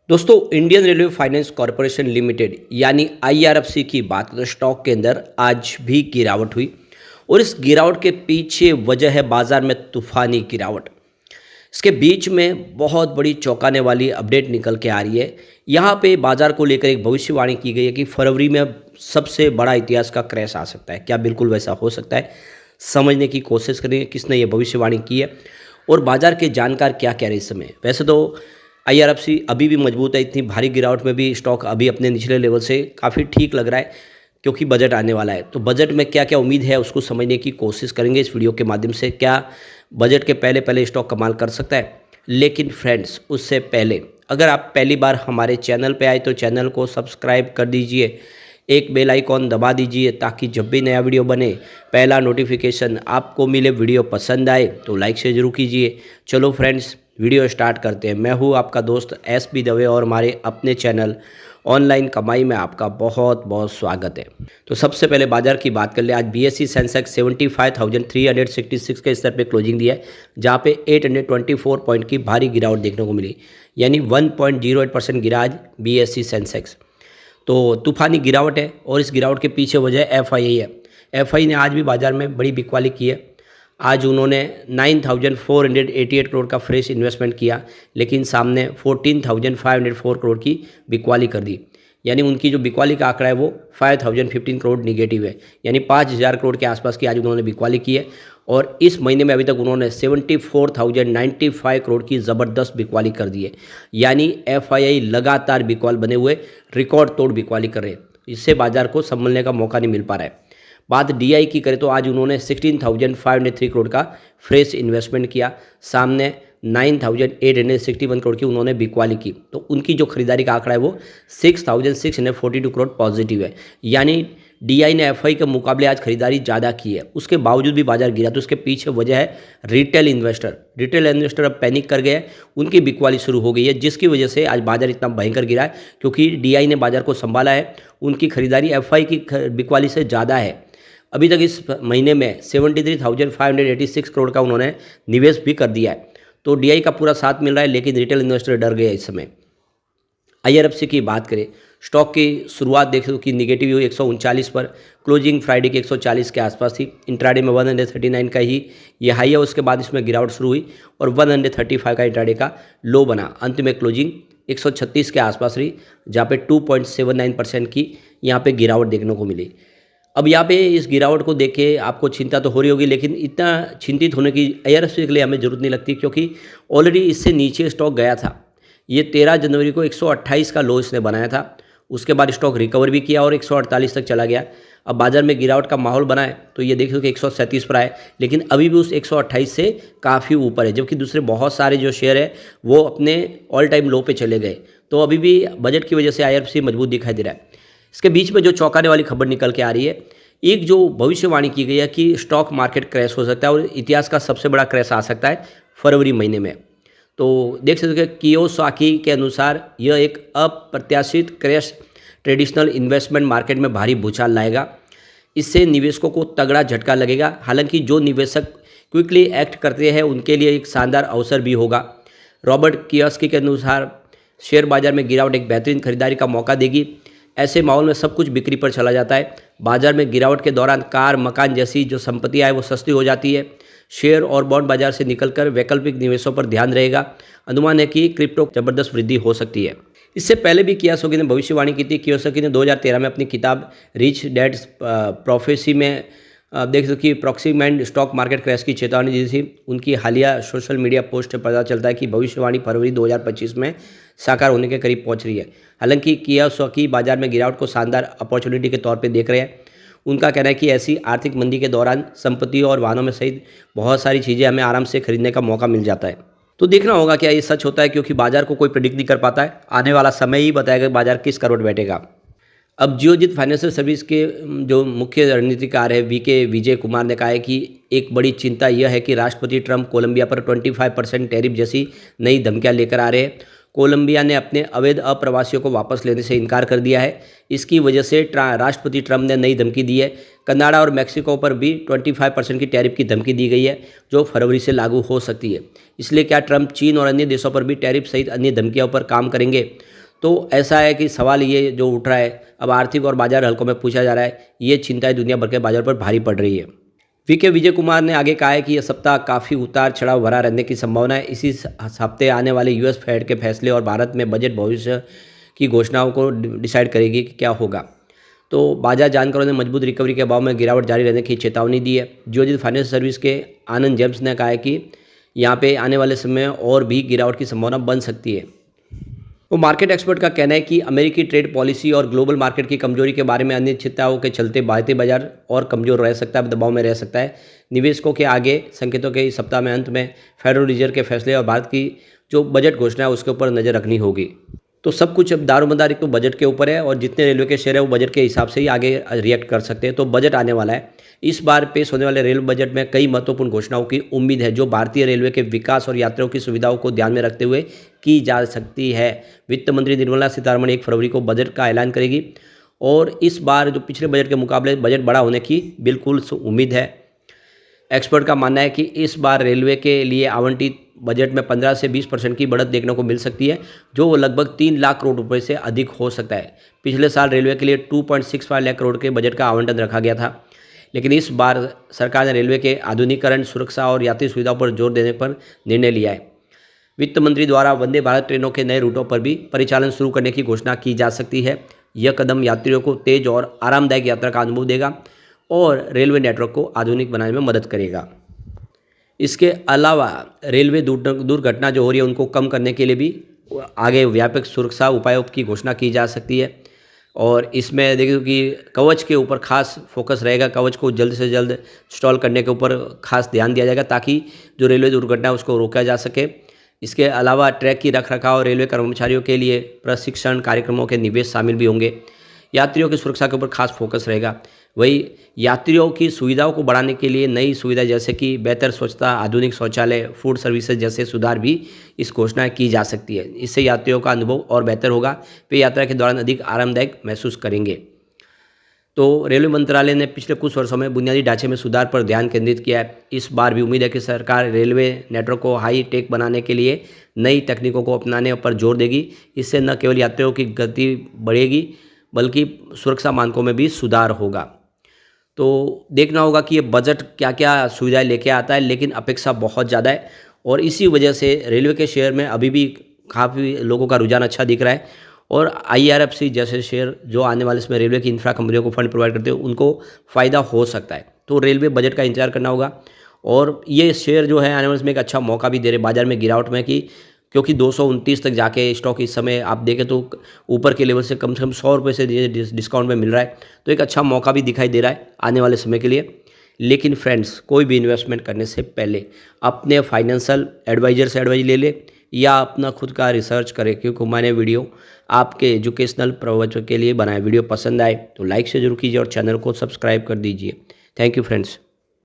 दोस्तों, Indian railway finance corporation limited यानी IRFC की बात करें तो स्टॉक के अंदर आज भी गिरावट हुई और इस गिरावट के पीछे वजह है बाजार में तूफानी गिरावट। इसके बीच में बहुत बड़ी चौंकाने वाली अपडेट निकल के आ रही है। यहाँ पे बाजार को लेकर एक भविष्यवाणी की गई है कि फरवरी में सबसे बड़ा इतिहास का क्रैश आ सकता है। क्या बिल्कुल वैसा हो सकता है? समझने की कोशिश करेंगे किसने ये भविष्यवाणी की है और बाजार के जानकार क्या कह रहे हैं इस समय। वैसे तो आईआरएफसी अभी भी मजबूत है, इतनी भारी गिरावट में भी स्टॉक अभी अपने निचले लेवल से काफ़ी ठीक लग रहा है क्योंकि बजट आने वाला है। तो बजट में क्या क्या उम्मीद है उसको समझने की कोशिश करेंगे इस वीडियो के माध्यम से। क्या बजट के पहले पहले स्टॉक कमाल कर सकता है? लेकिन फ्रेंड्स, उससे पहले अगर आप पहली बार हमारे चैनल पे आए तो चैनल को सब्सक्राइब कर दीजिए, एक बेल आइकॉन दबा दीजिए ताकि जब भी नया वीडियो बने पहला नोटिफिकेशन आपको मिले। वीडियो पसंद आए तो लाइक से जरूर कीजिए। चलो फ्रेंड्स, वीडियो स्टार्ट करते हैं। मैं हूँ आपका दोस्त एसपी दवे और हमारे अपने चैनल ऑनलाइन कमाई में आपका बहुत बहुत स्वागत है। तो सबसे पहले बाजार की बात कर ले। आज बीएसई सेंसेक्स 75,366 के स्तर पे क्लोजिंग दिया है, जहाँ पे 824 पॉइंट की भारी गिरावट देखने को मिली, यानी 1.08% गिरा आज बीएसई सेंसेक्स। तो तूफानी गिरावट है और इस गिरावट के पीछे वजह एफआईआई है। एफआई ने आज भी बाजार में बड़ी बिकवाली की है। आज उन्होंने 9,488 करोड़ का फ्रेश इन्वेस्टमेंट किया, लेकिन सामने 14,504 करोड़ की बिकवाली कर दी। यानी उनकी जो बिकवाली का आंकड़ा है वो 5,015 करोड़ निगेटिव है, यानी 5,000 करोड़ के आसपास की आज उन्होंने बिकवाली की है। और इस महीने में अभी तक उन्होंने 74,095 करोड़ की ज़बरदस्त बिकवाली कर दी है। यानी एफआईआई लगातार बिकवाल बने हुए रिकॉर्ड तोड़ बिकवाली कर रहे हैं। इससे बाजार को संभलने का मौका नहीं मिल पा रहा है। बात डीआई की करें तो आज उन्होंने 16,503 करोड़ का फ्रेश इन्वेस्टमेंट किया, सामने 9,861 करोड़ की उन्होंने बिकवाली की। तो उनकी जो खरीदारी का आंकड़ा है वो 6,642 करोड़ पॉजिटिव है। यानी डीआई ने एफआई के मुकाबले आज खरीदारी ज़्यादा की है, उसके बावजूद भी बाजार गिरा। तो उसके पीछे वजह है रिटेल इन्वेस्टर अब पैनिक कर गए हैं, उनकी बिकवाली शुरू हो गई है, जिसकी वजह से आज बाजार इतना भयंकर गिरा है क्योंकि डीआई ने बाजार को संभाला है। उनकी खरीदारी एफआई की बिकवाली से ज़्यादा है। अभी तक इस महीने में 73,586 करोड़ का उन्होंने निवेश भी कर दिया है। तो डीआई का पूरा साथ मिल रहा है, लेकिन रिटेल इन्वेस्टर डर गए इस समय। आईआरएफसी की बात करें, स्टॉक की शुरुआत देखें तो कि निगेटिव हुई 139 पर, क्लोजिंग फ्राइडे के 140 के आसपास थी। इंट्राडे में 139 का ही ये हाई है, उसके बाद इसमें गिरावट शुरू हुई और 135 का इंट्राडे का लो बना। अंत में क्लोजिंग 136 के आसपास रही, जहाँ पे 2.79% की यहाँ पे गिरावट देखने को मिली। अब यहाँ पे इस गिरावट को देख के आपको चिंता तो हो रही होगी, लेकिन इतना चिंतित होने की आईआरएफसी के लिए हमें ज़रूरत नहीं लगती क्योंकि ऑलरेडी इससे नीचे स्टॉक गया था। ये 13 जनवरी को 128 का लो इसने बनाया था, उसके बाद स्टॉक रिकवर भी किया और 148 तक चला गया। अब बाजार में गिरावट का माहौल बना है तो ये देखो कि 137 पर आए, लेकिन अभी भी उस 128 से काफ़ी ऊपर है, जबकि दूसरे बहुत सारे जो शेयर है वो अपने ऑल टाइम लो पे चले गए। तो अभी भी बजट की वजह से आईआरएफसी मजबूत दिखाई दे रहा है। इसके बीच में जो चौंकाने वाली खबर निकल के आ रही है, एक जो भविष्यवाणी की गई है कि स्टॉक मार्केट क्रैश हो सकता है और इतिहास का सबसे बड़ा क्रैश आ सकता है फरवरी महीने में। तो देख सकते हो कि कियोसाकी के अनुसार यह एक अप्रत्याशित क्रैश ट्रेडिशनल इन्वेस्टमेंट मार्केट में भारी भूचाल लाएगा। इससे निवेशकों को तगड़ा झटका लगेगा। हालांकि जो निवेशक क्विकली एक्ट करते हैं उनके लिए एक शानदार अवसर भी होगा। रॉबर्ट कियोसाकी के अनुसार शेयर बाजार में गिरावट एक बेहतरीन खरीदारी का मौका देगी। ऐसे माहौल में सब कुछ बिक्री पर चला जाता है। बाजार में गिरावट के दौरान कार, मकान जैसी जो संपत्तियां है वो सस्ती हो जाती है। शेयर और बॉन्ड बाजार से निकलकर वैकल्पिक निवेशों पर ध्यान रहेगा। अनुमान है कि क्रिप्टो जबरदस्त वृद्धि हो सकती है। इससे पहले भी कियोसाकी ने भविष्यवाणी की थी। कियोसाकी ने 2013 में अपनी किताब रिच डैड प्रोफेसी में देख सकते कि प्रॉक्सीमेंट स्टॉक मार्केट क्रैश की चेतावनी दी थी। उनकी हालिया सोशल मीडिया पोस्ट से पता चलता है कि भविष्यवाणी फरवरी 2025 में साकार होने के करीब पहुंच रही है। हालांकि कियोसाकी बाजार में गिरावट को शानदार अपॉर्चुनिटी के तौर पे देख रहे हैं। उनका कहना है कि ऐसी आर्थिक मंदी के दौरान संपत्तियों और वाहनों में सहित बहुत सारी चीज़ें हमें आराम से खरीदने का मौका मिल जाता है। तो देखना होगा क्या ये सच होता है, क्योंकि बाजार को कोई प्रेडिक्ट नहीं कर पाता है। आने वाला समय ही बताएगा बाजार किस करवट बैठेगा। अब जियोजीत फाइनेंशियल सर्विस के जो मुख्य रणनीतिकार है वीके विजय कुमार ने कहा है कि एक बड़ी चिंता यह है कि राष्ट्रपति ट्रंप कोलंबिया पर 25% टैरिफ जैसी नई धमकियां लेकर आ रहे हैं। कोलंबिया ने अपने अवैध अप्रवासियों को वापस लेने से इनकार कर दिया है। इसकी वजह से राष्ट्रपति ट्रंप ने नई धमकी दी है। कनाडा और मैक्सिको पर भी 25% की टैरिफ की धमकी दी गई है, जो फरवरी से लागू हो सकती है। इसलिए क्या ट्रंप चीन और अन्य देशों पर भी टैरिफ सहित अन्य धमकियों पर काम करेंगे? तो ऐसा है कि सवाल ये जो उठ रहा है, अब आर्थिक और बाजार हलकों में पूछा जा रहा है, ये चिंताएं दुनिया भर के बाजार पर भारी पड़ रही है। वीके विजय कुमार ने आगे कहा है कि यह सप्ताह काफ़ी उतार चढ़ाव भरा रहने की संभावना है। इसी हफ्ते आने वाले यूएस फेड के फैसले और भारत में बजट भविष्य की घोषणाओं को डिसाइड करेगी कि क्या होगा। तो बाजार जानकारों ने मजबूत रिकवरी के भाव में गिरावट जारी रहने की चेतावनी दी है। जियोजित फाइनेंशियल सर्विस के आनंद जेम्स ने कहा है कि यहाँ पे आने वाले समय और भी गिरावट की संभावना बन सकती है। तो मार्केट एक्सपर्ट का कहना है कि अमेरिकी ट्रेड पॉलिसी और ग्लोबल मार्केट की कमजोरी के बारे में अनिश्चितताओं के चलते भारतीय बाजार और कमजोर रह सकता है, दबाव में रह सकता है। निवेशकों के आगे संकेतों के इस सप्ताह में अंत में फेडरल रिजर्व के फैसले और भारत की जो बजट घोषणा है उसके ऊपर नज़र रखनी होगी। तो सब कुछ अब दारोमदार एक तो बजट के ऊपर है, और जितने रेलवे के शेयर है वो बजट के हिसाब से ही आगे रिएक्ट कर सकते हैं। तो बजट आने वाला है। इस बार पेश होने वाले रेल बजट में कई महत्वपूर्ण घोषणाओं की उम्मीद है, जो भारतीय रेलवे के विकास और यात्रियों की सुविधाओं को ध्यान में रखते हुए की जा सकती है। वित्त मंत्री निर्मला सीतारमण 1 फरवरी को बजट का ऐलान करेगी, और इस बार जो पिछले बजट के मुकाबले बजट बड़ा होने की बिल्कुल उम्मीद है। एक्सपर्ट का मानना है कि इस बार रेलवे के लिए आवंटित बजट में 15 से 20% की बढ़त देखने को मिल सकती है, जो लगभग 3 लाख करोड़ रुपए से अधिक हो सकता है। पिछले साल रेलवे के लिए 2.65 लाख करोड़ के बजट का आवंटन रखा गया था, लेकिन इस बार सरकार ने रेलवे के आधुनिकीकरण, सुरक्षा और यात्री सुविधाओं पर जोर देने पर निर्णय लिया है। वित्त मंत्री द्वारा वंदे भारत ट्रेनों के नए रूटों पर भी परिचालन शुरू करने की घोषणा की जा सकती है। यह कदम यात्रियों को तेज और आरामदायक यात्रा का अनुभव देगा और रेलवे नेटवर्क को आधुनिक बनाने में मदद करेगा। इसके अलावा रेलवे दुर्घटना जो हो रही है उनको कम करने के लिए भी आगे व्यापक सुरक्षा उपायों की घोषणा की जा सकती है, और इसमें देखिए कि कवच के ऊपर खास फोकस रहेगा। कवच को जल्द से जल्द इंस्टॉल करने के ऊपर खास ध्यान दिया जाएगा, ताकि जो रेलवे दुर्घटना है उसको रोका जा सके। इसके अलावा ट्रैक की रखरखाव और रेलवे कर्मचारियों के लिए प्रशिक्षण कार्यक्रमों के निवेश शामिल भी होंगे। यात्रियों की सुरक्षा के ऊपर खास फोकस रहेगा। वही यात्रियों की सुविधाओं को बढ़ाने के लिए नई सुविधा जैसे कि बेहतर स्वच्छता, आधुनिक शौचालय, फूड सर्विसेज जैसे सुधार भी इस घोषणा की जा सकती है। इससे यात्रियों का अनुभव और बेहतर होगा, वे यात्रा के दौरान अधिक आरामदायक महसूस करेंगे। तो रेलवे मंत्रालय ने पिछले कुछ वर्षों में बुनियादी ढांचे में सुधार पर ध्यान केंद्रित किया है। इस बार भी उम्मीद है कि सरकार रेलवे नेटवर्क को हाई टेक बनाने के लिए नई तकनीकों को अपनाने पर जोर देगी। इससे न केवल यात्रियों की गति बढ़ेगी, बल्कि सुरक्षा मानकों में भी सुधार होगा। तो देखना होगा कि ये बजट क्या क्या सुविधाएं लेके आता है, लेकिन अपेक्षा बहुत ज़्यादा है, और इसी वजह से रेलवे के शेयर में अभी भी काफ़ी लोगों का रुझान अच्छा दिख रहा है। और IRFC जैसे शेयर जो आने वाले समय रेलवे की इंफ्रा कंपनियों को फंड प्रोवाइड करते हैं, उनको फ़ायदा हो सकता है। तो रेलवे बजट का इंतजार करना होगा, और ये शेयर जो है आने वाले समय एक अच्छा मौका भी दे रहे बाजार में गिरावट में, कि क्योंकि 229 तक जाके स्टॉक इस समय आप देखें तो ऊपर के लेवल से कम 100 रुपये से डिस्काउंट में मिल रहा है। तो एक अच्छा मौका भी दिखाई दे रहा है आने वाले समय के लिए। लेकिन फ्रेंड्स, कोई भी इन्वेस्टमेंट करने से पहले अपने फाइनेंशियल एडवाइजर से एडवाइज ले ले, या अपना खुद का रिसर्च करें, क्योंकि मैंने वीडियो आपके एजुकेशनल प्रवचन के लिए बनाया। वीडियो पसंद आए तो लाइक से जरूर कीजिए और चैनल को सब्सक्राइब कर दीजिए। Thank you friends.